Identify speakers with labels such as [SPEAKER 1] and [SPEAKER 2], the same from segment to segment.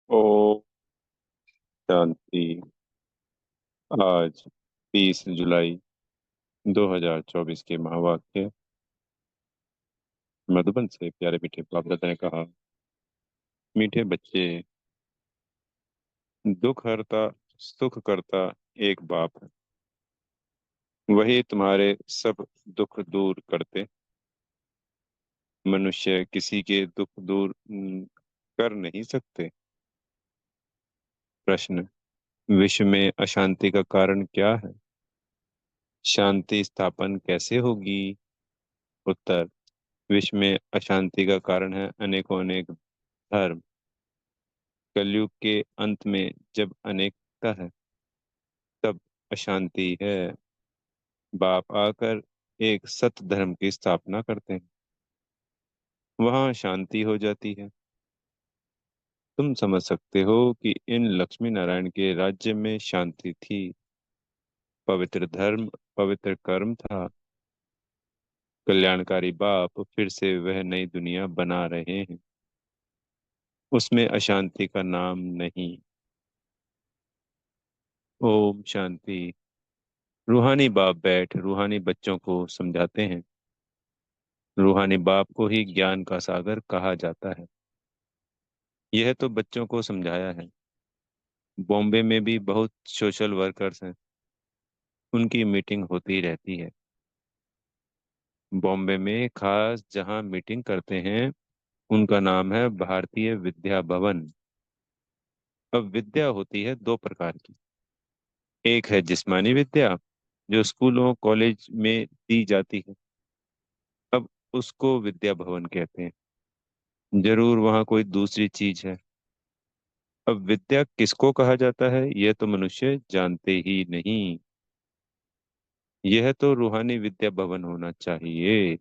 [SPEAKER 1] ओ शांति। आज 30 जुलाई 2024 के महावाक्य मधुबन से प्यारे मीठे बाप दादा ने कहा। मीठे बच्चे, दुख हरता सुख करता एक बाप है। वही तुम्हारे सब दुख दूर करते। मनुष्य किसी के दुख दूर कर नहीं सकते। प्रश्न। विश्व में अशांति का कारण क्या है? शांति स्थापन कैसे होगी? उत्तर। विश्व में अशांति का कारण है अनेकों अनेक धर्म। कलयुग के अंत में जब अनेकता है तब अशांति है। बाप आकर एक सत धर्म की स्थापना करते हैं, वहां शांति हो जाती है। तुम समझ सकते हो कि इन लक्ष्मी नारायण के राज्य में शांति थी। पवित्र धर्म, पवित्र कर्म था। कल्याणकारी बाप फिर से वह नई दुनिया बना रहे हैं। उसमें अशांति का नाम नहीं। ओम शांति। रूहानी बाप बैठ रूहानी बच्चों को समझाते हैं। रूहानी बाप को ही ज्ञान का सागर कहा जाता है। यह तो बच्चों को समझाया है। बॉम्बे में भी बहुत सोशल वर्कर्स हैं। उनकी मीटिंग होती रहती है। बॉम्बे में खास जहां मीटिंग करते हैं उनका नाम है भारतीय विद्या भवन। अब विद्या होती है दो प्रकार की। एक है जिस्मानी विद्या, जो स्कूलों कॉलेज में दी जाती है। अब उसको विद्या भवन कहते हैं। जरूर वहाँ कोई दूसरी चीज है। अब विद्या किसको कहा जाता है यह तो मनुष्य जानते ही नहीं। यह तो रूहानी विद्या भवन होना चाहिए।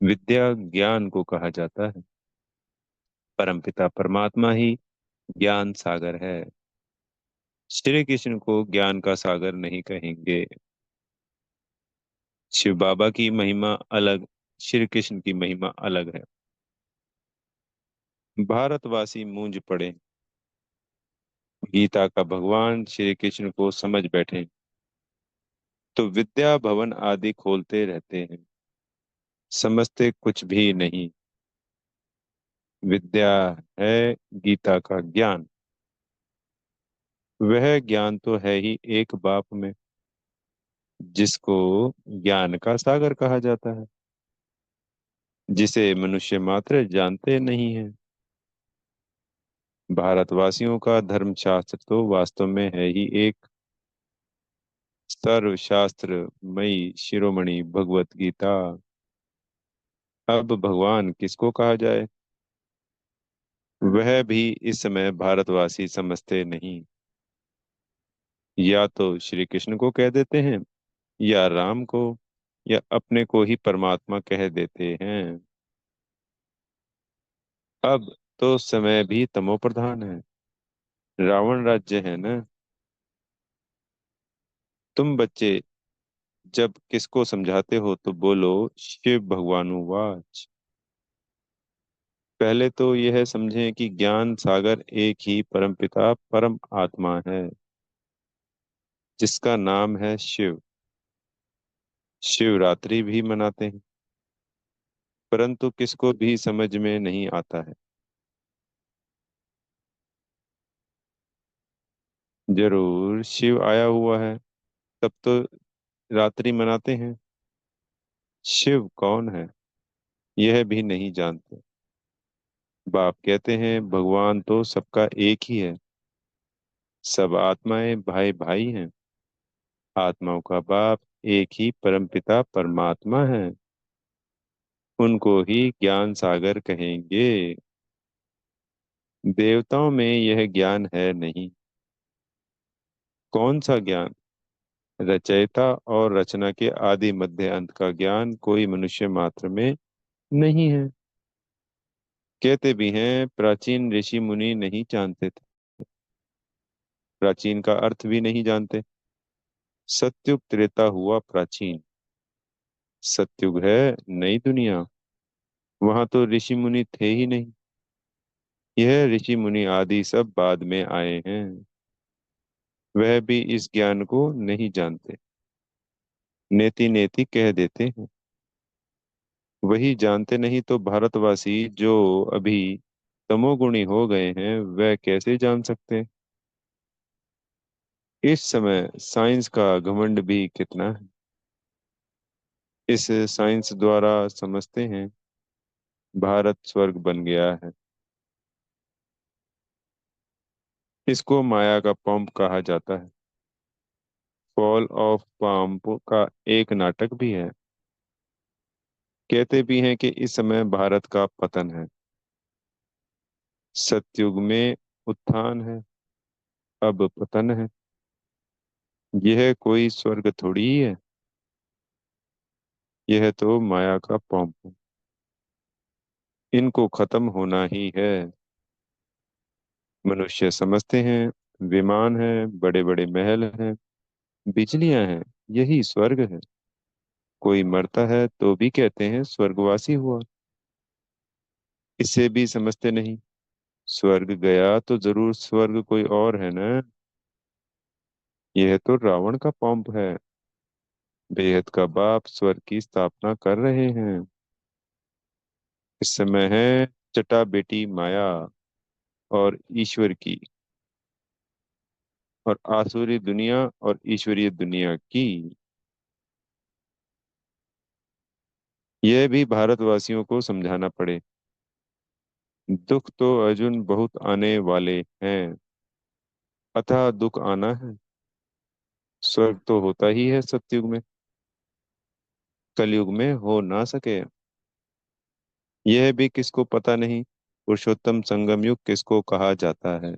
[SPEAKER 1] विद्या ज्ञान को कहा जाता है। परमपिता परमात्मा ही ज्ञान सागर है। श्री कृष्ण को ज्ञान का सागर नहीं कहेंगे। शिव बाबा की महिमा अलग, श्री कृष्ण की महिमा अलग है। भारतवासी मूंज पड़े। गीता का भगवान श्री कृष्ण को समझ बैठे तो विद्या भवन आदि खोलते रहते हैं। समझते कुछ भी नहीं। विद्या है गीता का ज्ञान। वह ज्ञान तो है ही एक बाप में, जिसको ज्ञान का सागर कहा जाता है, जिसे मनुष्य मात्र जानते नहीं है। भारतवासियों का धर्मशास्त्र तो वास्तव में है ही एक सर्वशास्त्र मई शिरोमणि भगवत गीता। अब भगवान किसको कहा जाए, वह भी इस समय भारतवासी समझते नहीं। या तो श्री कृष्ण को कह देते हैं, या राम को, या अपने को ही परमात्मा कह देते हैं। अब तो समय भी तमो प्रधान है। रावण राज्य है ना। तुम बच्चे जब किसको समझाते हो तो बोलो शिव भगवानुवाच। पहले तो यह समझें कि ज्ञान सागर एक ही परमपिता परम आत्मा है, जिसका नाम है शिव। शिवरात्रि भी मनाते हैं, परंतु किसको भी समझ में नहीं आता है। जरूर शिव आया हुआ है, तब तो रात्रि मनाते हैं। शिव कौन है यह भी नहीं जानते। बाप कहते हैं भगवान तो सबका एक ही है। सब आत्माएं भाई भाई हैं। आत्माओं का बाप एक ही परमपिता परमात्मा है। उनको ही ज्ञान सागर कहेंगे। देवताओं में यह ज्ञान है नहीं। कौन सा ज्ञान? रचयिता और रचना के आदि मध्य अंत का ज्ञान कोई मनुष्य मात्र में नहीं है। कहते भी हैं प्राचीन ऋषि मुनि नहीं जानते थे। प्राचीन का अर्थ भी नहीं जानते। सत्युग त्रेता हुआ प्राचीन। सत्युग है नई दुनिया। वहां तो ऋषि मुनि थे ही नहीं। यह ऋषि मुनि आदि सब बाद में आए हैं। वह भी इस ज्ञान को नहीं जानते, नेति नेति कह देते हैं। वही जानते नहीं तो भारतवासी जो अभी तमोगुणी हो गए हैं वह कैसे जान सकते। इस समय साइंस का घमंड भी कितना है। इस साइंस द्वारा समझते हैं भारत स्वर्ग बन गया है। इसको माया का पंप कहा जाता है। फॉल ऑफ पंप का एक नाटक भी है। कहते भी हैं कि इस समय भारत का पतन है। सतयुग में उत्थान है, अब पतन है। यह कोई स्वर्ग थोड़ी ही है। यह तो माया का पंप है। इनको खत्म होना ही है। मनुष्य समझते हैं विमान है, बड़े बड़े महल हैं, बिजलियां हैं, यही स्वर्ग है। कोई मरता है तो भी कहते हैं स्वर्गवासी हुआ। इसे भी समझते नहीं, स्वर्ग गया तो जरूर स्वर्ग कोई और है ना। यह तो रावण का पंप है। बेहद का बाप स्वर्ग की स्थापना कर रहे हैं। इस समय है चटा बेटी माया और ईश्वर की, और आसुरी दुनिया और ईश्वरीय दुनिया की। यह भी भारतवासियों को समझाना पड़े। दुख तो अर्जुन बहुत आने वाले हैं, अतः दुख आना है। स्वर्ग तो होता ही है सतयुग में, कलयुग में हो ना सके। यह भी किसको पता नहीं पुरुषोत्तम संगम युग किसको कहा जाता है।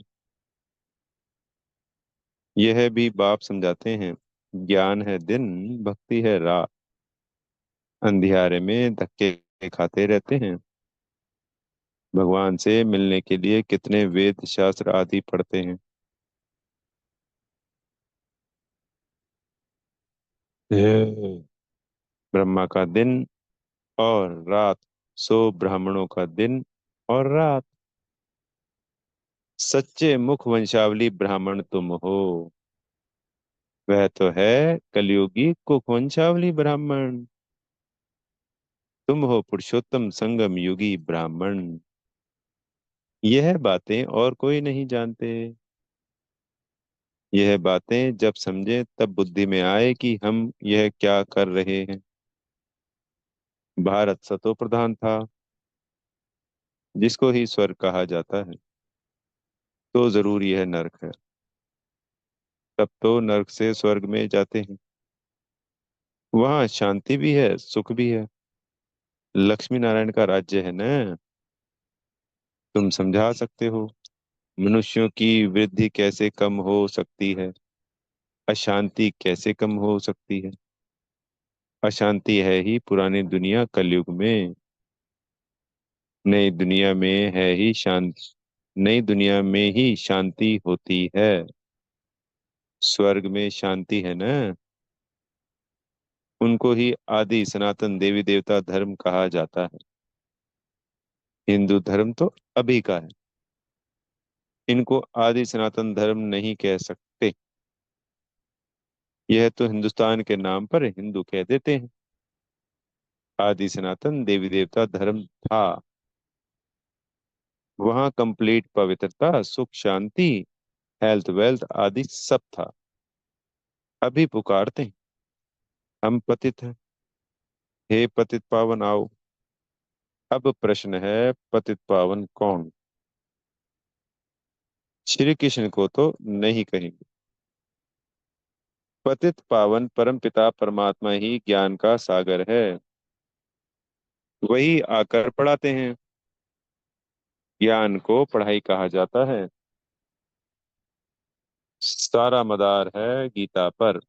[SPEAKER 1] यह भी बाप समझाते हैं ज्ञान है दिन, भक्ति है रात। अंधियारे में धक्के खाते रहते हैं। भगवान से मिलने के लिए कितने वेद शास्त्र आदि पढ़ते हैं। ये ब्रह्मा का दिन और रात, सो ब्राह्मणों का दिन और रात। सच्चे मुख वंशावली ब्राह्मण तुम हो। वह तो है कलयुगी कुख वंशावली ब्राह्मण। तुम हो पुरुषोत्तम संगम युगी ब्राह्मण। यह बातें और कोई नहीं जानते। यह बातें जब समझे तब बुद्धि में आए कि हम यह क्या कर रहे हैं। भारत सतो प्रधान था, जिसको ही स्वर्ग कहा जाता है, तो जरूर यह नरक है। तब तो नरक से स्वर्ग में जाते हैं। वहां शांति भी है, सुख भी है। लक्ष्मी नारायण का राज्य है ना। तुम समझा सकते हो मनुष्यों की वृद्धि कैसे कम हो सकती है, अशांति कैसे कम हो सकती है। अशांति है ही पुरानी दुनिया कलयुग में। नई दुनिया में है ही शांति। नई दुनिया में ही शांति होती है। स्वर्ग में शांति है ना। उनको ही आदि सनातन देवी देवता धर्म कहा जाता है। हिंदू धर्म तो अभी का है। इनको आदि सनातन धर्म नहीं कह सकते। यह तो हिंदुस्तान के नाम पर हिंदू कह देते हैं। आदि सनातन देवी देवता धर्म था। वहां कंप्लीट पवित्रता, सुख, शांति, हेल्थ, वेल्थ आदि सब था। अभी पुकारते हैं हम पतित हैं, हे पतित पावन आओ। अब प्रश्न है पतित पावन कौन। श्री कृष्ण को तो नहीं कहेंगे। पतित पावन परम पिता परमात्मा ही ज्ञान का सागर है। वही आकर पढ़ाते हैं। ज्ञान को पढ़ाई कहा जाता है। सारा मदार है गीता पर।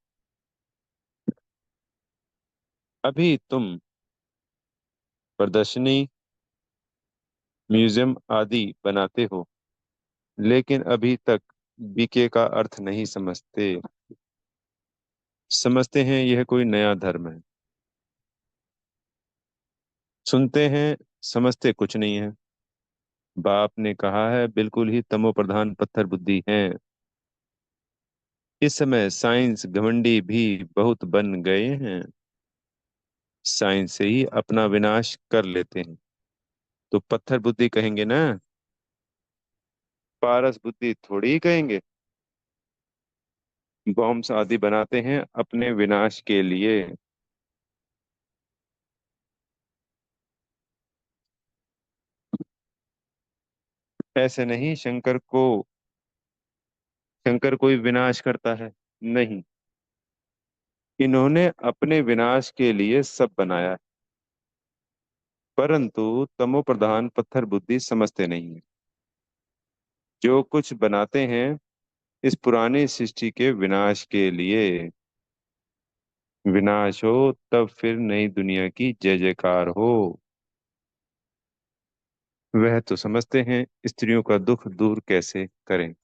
[SPEAKER 1] अभी तुम प्रदर्शनी, म्यूजियम आदि बनाते हो, लेकिन अभी तक बीके का अर्थ नहीं समझते। समझते हैं यह कोई नया धर्म है। सुनते हैं, समझते कुछ नहीं है। बाप ने कहा है बिल्कुल ही तमोप्रधान पत्थर बुद्धि हैं। इस समय साइंस घमंडी भी बहुत बन गए हैं। साइंस से ही अपना विनाश कर लेते हैं। तो पत्थर बुद्धि कहेंगे ना, पारस बुद्धि थोड़ी ही कहेंगे। बॉम्ब्स आदि बनाते हैं अपने विनाश के लिए। ऐसे नहीं, शंकर कोई विनाश करता है? नहीं, इन्होंने अपने विनाश के लिए सब बनाया है। परंतु तमोप्रधान पत्थर बुद्धि समझते नहीं है। जो कुछ बनाते हैं इस पुरानी सृष्टि के विनाश के लिए। विनाश हो तब फिर नई दुनिया की जय जयकार हो। वह तो समझते हैं स्त्रियों का दुख दूर कैसे करें।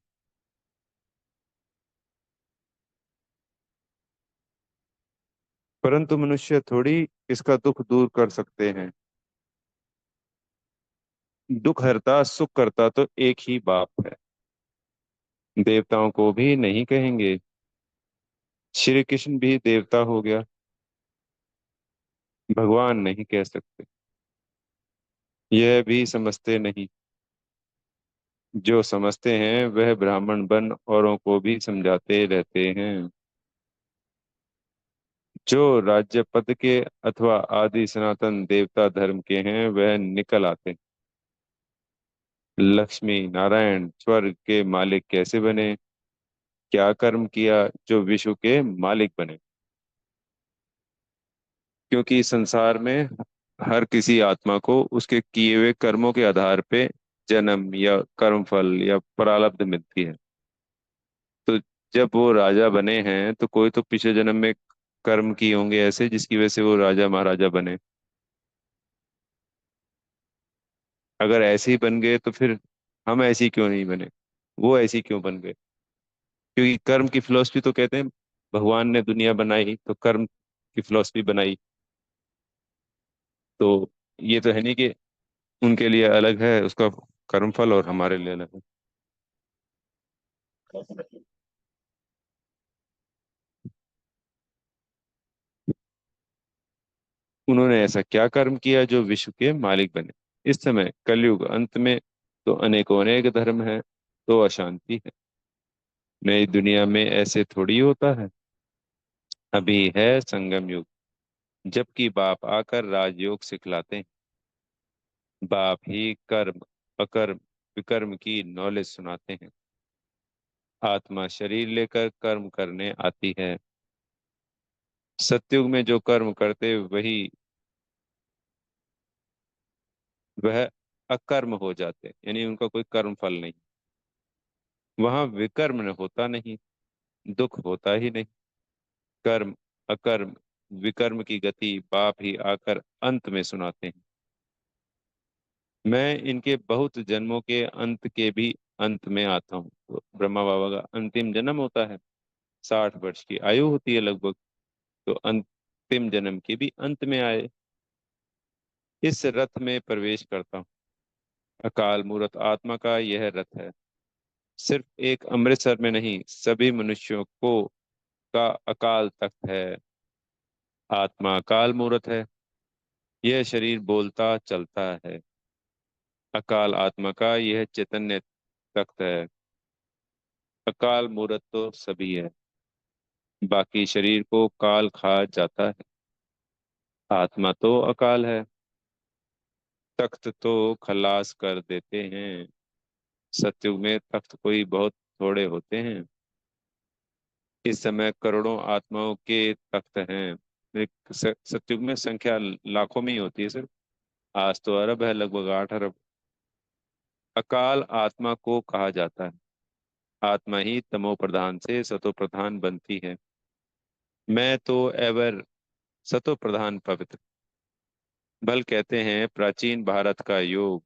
[SPEAKER 1] परंतु मनुष्य थोड़ी इसका दुख दूर कर सकते हैं। दुख हरता सुख करता तो एक ही बाप है। देवताओं को भी नहीं कहेंगे। श्री कृष्ण भी देवता हो गया, भगवान नहीं कह सकते। यह भी समझते नहीं। जो समझते हैं वह ब्राह्मण बन औरों को भी समझाते रहते हैं। जो राज्य पद के अथवा आदि सनातन देवता धर्म के हैं वह निकल आते हैं। लक्ष्मी नारायण स्वर्ग के मालिक कैसे बने? क्या कर्म किया जो विश्व के मालिक बने? क्योंकि संसार में हर किसी आत्मा को उसके किए हुए कर्मों के आधार पे जन्म या कर्मफल या प्रारब्ध मिलती है। तो जब वो राजा बने हैं तो कोई तो पिछले जन्म में कर्म किए होंगे ऐसे जिसकी वजह से वो राजा महाराजा बने। अगर ऐसे ही बन गए तो फिर हम ऐसे ही क्यों नहीं बने? वो ऐसे ही क्यों बन गए? क्योंकि कर्म की फिलॉसफी तो कहते हैं भगवान ने दुनिया बनाई तो कर्म की फिलॉसफी बनाई। तो ये तो है नहीं कि उनके लिए अलग है उसका कर्मफल और हमारे लिए अलग है। उन्होंने ऐसा क्या कर्म किया जो विश्व के मालिक बने? इस समय कलयुग अंत में तो अनेकों अनेक धर्म है, तो अशांति है। नई दुनिया में ऐसे थोड़ी होता है। अभी है संगम युग, जबकि बाप आकर राजयोग सिखलाते हैं। बाप ही कर्म अकर्म विकर्म की नॉलेज सुनाते हैं। आत्मा शरीर लेकर कर्म करने आती है। सतयुग में जो कर्म करते वह अकर्म हो जाते, यानी उनका कोई कर्म फल नहीं। वहां विकर्म न होता नहीं, दुख होता ही नहीं। कर्म अकर्म विकर्म की गति बाप ही आकर अंत में सुनाते हैं। मैं इनके बहुत जन्मों के अंत के भी अंत में आता हूँ। तो ब्रह्मा बाबा का अंतिम जन्म होता है, 60 वर्ष की आयु होती है लगभग। तो अंतिम जन्म के भी अंत में आए। इस रथ में प्रवेश करता हूँ। अकाल मूर्त आत्मा का यह रथ है। सिर्फ एक अमृतसर में नहीं, सभी मनुष्यों को का अकाल तख्त है। आत्मा अकाल मूर्त है। यह शरीर बोलता चलता है। अकाल आत्मा का यह चैतन्य तख्त है। अकाल मूर्त तो सभी है, बाकी शरीर को काल खा जाता है। आत्मा तो अकाल है। तख्त तो खलास कर देते हैं। सतयुग में तख्त कोई बहुत थोड़े होते हैं। इस समय करोड़ों आत्माओं के तख्त हैं। सतयुग में संख्या लाखों में ही होती है सर। आज तो अरब है, लगभग 8 अरब। अकाल आत्मा को कहा जाता है। आत्मा ही तमो प्रधान से सतो प्रधान बनती है। मैं तो एवर सतो प्रधान पवित्र। भल कहते हैं प्राचीन भारत का योग,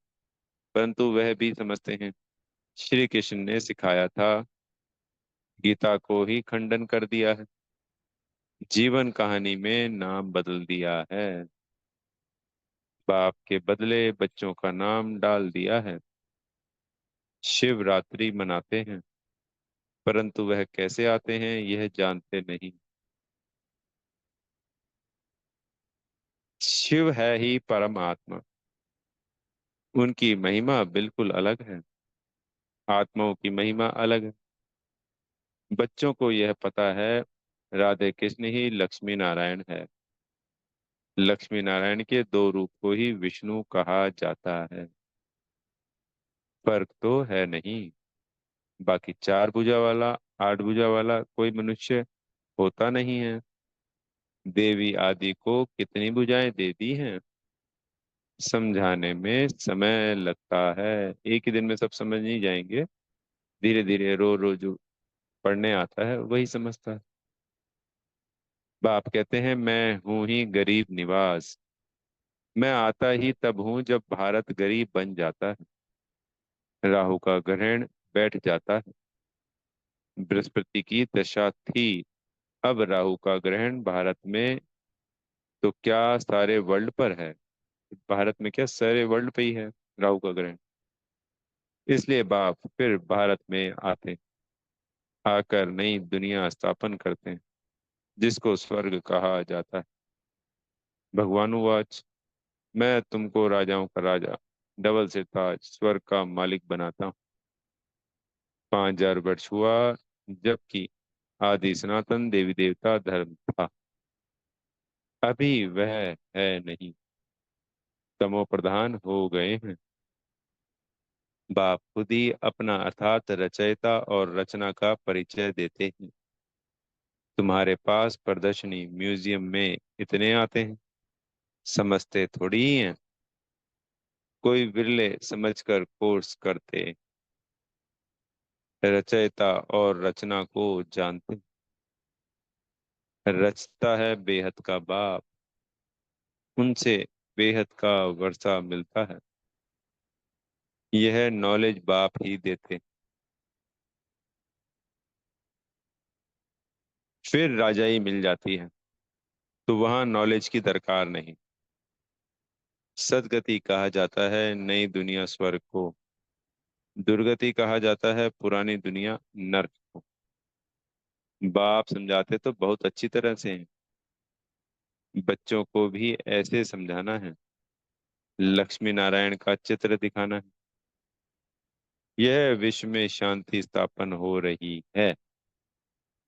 [SPEAKER 1] परंतु वह भी समझते हैं श्री कृष्ण ने सिखाया था, गीता को ही खंडन कर दिया है। जीवन कहानी में नाम बदल दिया है। बाप के बदले बच्चों का नाम डाल दिया है। शिवरात्रि मनाते हैं, परंतु वह कैसे आते हैं यह जानते नहीं। शिव है ही परमात्मा, उनकी महिमा बिल्कुल अलग है। आत्माओं की महिमा अलग है। बच्चों को यह पता है, राधे कृष्ण ही लक्ष्मी नारायण है। लक्ष्मी नारायण के दो रूप को ही विष्णु कहा जाता है। फर्क तो है नहीं। बाकी चार भुजा वाला, आठ भुजा वाला कोई मनुष्य होता नहीं है। देवी आदि को कितनी भुजाएं दे दी हैं। समझाने में समय लगता है। एक ही दिन में सब समझ नहीं जाएंगे। धीरे धीरे रो रो जो पढ़ने आता है वही समझता है। बाप कहते हैं, मैं हूं ही गरीब निवास। मैं आता ही तब हूं जब भारत गरीब बन जाता है। राहु का ग्रहण बैठ जाता है। बृहस्पति की दशा थी, अब राहु का ग्रहण भारत में तो क्या सारे वर्ल्ड पर है। भारत में क्या सारे वर्ल्ड पे ही है राहु का ग्रहण। इसलिए बाप फिर भारत में आते, आकर नई दुनिया स्थापन करते हैं, जिसको स्वर्ग कहा जाता है। भगवानुवाच, मैं तुमको राजाओं का राजा, डबल सिर ताज, स्वर्ग का मालिक बनाता हूँ। 5000 वर्ष हुआ जबकि आदि सनातन देवी देवता धर्म था। अभी वह है नहीं, तमो प्रधान हो गए हैं। बाप खुद ही अपना अर्थात रचयिता और रचना का परिचय देते हैं। तुम्हारे पास प्रदर्शनी म्यूजियम में इतने आते हैं, समझते थोड़ी ही हैं। कोई विरले समझकर कोर्स करते, रचयिता और रचना को जानते। रचता है बेहद का बाप, उनसे बेहद का वर्षा मिलता है। यह नॉलेज बाप ही देते। फिर राजाई मिल जाती है, तो वहां नॉलेज की दरकार नहीं। सदगति कहा जाता है नई दुनिया स्वर्ग को। दुर्गति कहा जाता है पुरानी दुनिया नर्क को। बाप समझाते तो बहुत अच्छी तरह से हैं। बच्चों को भी ऐसे समझाना है। लक्ष्मी नारायण का चित्र दिखाना है। यह विश्व में शांति स्थापन हो रही है।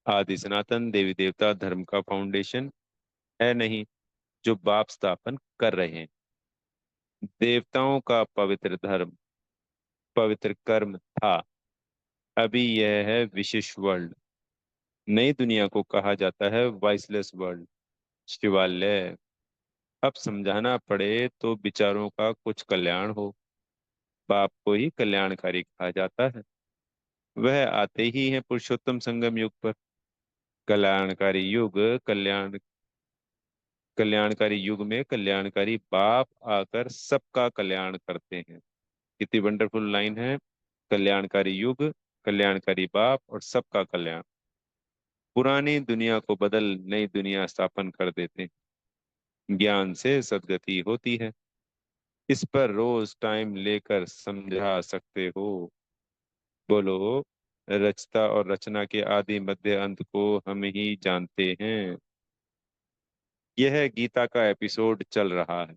[SPEAKER 1] आदि सनातन देवी देवता धर्म का फाउंडेशन है नहीं, जो बाप स्थापन कर रहे हैं। देवताओं का पवित्र धर्म, पवित्र कर्म था। अभी यह है विशेष वर्ल्ड। नई दुनिया को कहा जाता है वाइसलेस वर्ल्ड, शिवालय। अब समझाना पड़े तो विचारों का कुछ कल्याण हो। बाप को ही कल्याणकारी कहा जाता है। वह आते ही हैं पुरुषोत्तम संगम युग पर। कल्याणकारी युग, कल्याण कल्याणकारी युग में कल्याणकारी बाप आकर सबका कल्याण करते हैं। कितनी वंडरफुल लाइन है। कल्याणकारी युग, कल्याणकारी बाप और सबका कल्याण। पुरानी दुनिया को बदल नई दुनिया स्थापन कर देते हैं। ज्ञान से सद्गति होती है। इस पर रोज टाइम लेकर समझा सकते हो। बोलो। रचता और रचना के आदि मध्य अंत को हम ही जानते हैं। यह गीता का एपिसोड चल रहा है,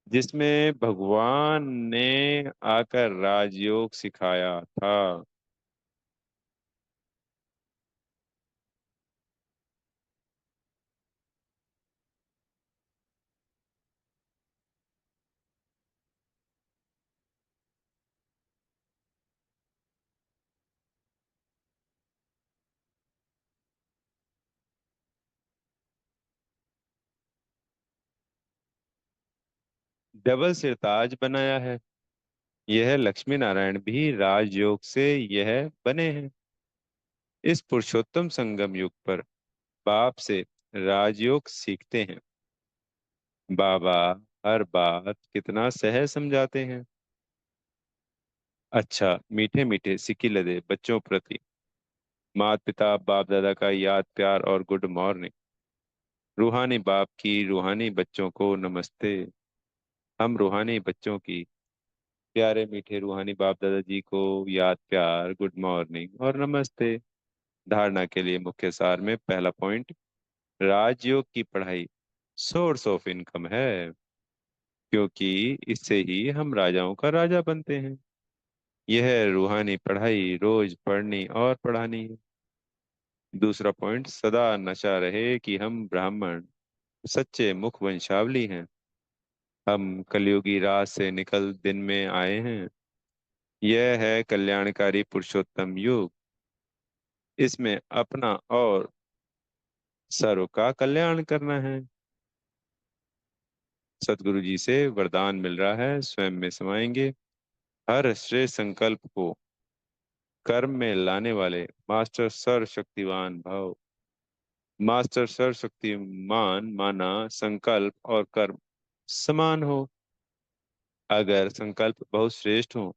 [SPEAKER 1] जिसमें भगवान ने आकर राजयोग सिखाया था। डबल सिरताज बनाया है। यह लक्ष्मी नारायण भी राजयोग से यह बने हैं। इस पुरुषोत्तम संगम युग पर बाप से राजयोग सीखते हैं। बाबा हर बात कितना सहज समझाते हैं। अच्छा, मीठे मीठे सिक्की लदे बच्चों प्रति माता पिता बाप दादा का याद प्यार और गुड मॉर्निंग। रूहानी बाप की रूहानी बच्चों को नमस्ते। हम रूहानी बच्चों की प्यारे मीठे रूहानी बाप दादाजी को याद प्यार गुड मॉर्निंग और नमस्ते। धारणा के लिए मुख्य सार में पहला पॉइंट, राजयोग की पढ़ाई सोर्स ऑफ इनकम है, क्योंकि इससे ही हम राजाओं का राजा बनते हैं। यह रूहानी पढ़ाई रोज पढ़नी और पढ़ानी है। दूसरा पॉइंट, सदा नशा रहे कि हम ब्राह्मण सच्चे मुख वंशावली हैं। हम कलयुगी रात से निकल दिन में आए हैं। यह है कल्याणकारी पुरुषोत्तम युग। इसमें अपना और सर्व का कल्याण करना है। सतगुरु जी से वरदान मिल रहा है, स्वयं में समाएंगे। हर श्रेष्ठ संकल्प को कर्म में लाने वाले मास्टर सर्वशक्तिवान भव। मास्टर सर्वशक्तिमान माना संकल्प और कर्म समान हो। अगर संकल्प बहुत श्रेष्ठ हो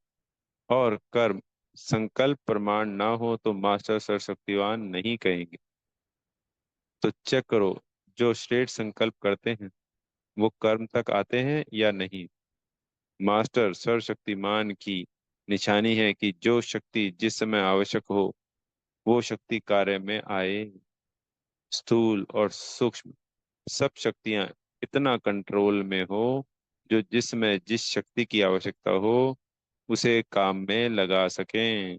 [SPEAKER 1] और कर्म संकल्प प्रमाण ना हो तो मास्टर सर्वशक्तिवान नहीं कहेंगे। तो चेक करो, जो श्रेष्ठ संकल्प करते हैं वो कर्म तक आते हैं या नहीं। मास्टर सर्वशक्तिमान की निशानी है कि जो शक्ति जिस समय आवश्यक हो वो शक्ति कार्य में आए। स्थूल और सूक्ष्म सब शक्तियां इतना कंट्रोल में हो जो जिसमें जिस शक्ति की आवश्यकता हो उसे काम में लगा सकें।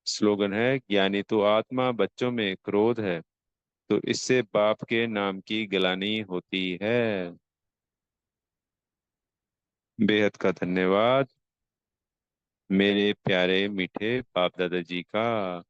[SPEAKER 1] स्लोगन है, ज्ञानी तो आत्मा बच्चों में क्रोध है, तो इससे बाप के नाम की गिलानी होती है। बेहद का धन्यवाद मेरे प्यारे मीठे बाप दादाजी का।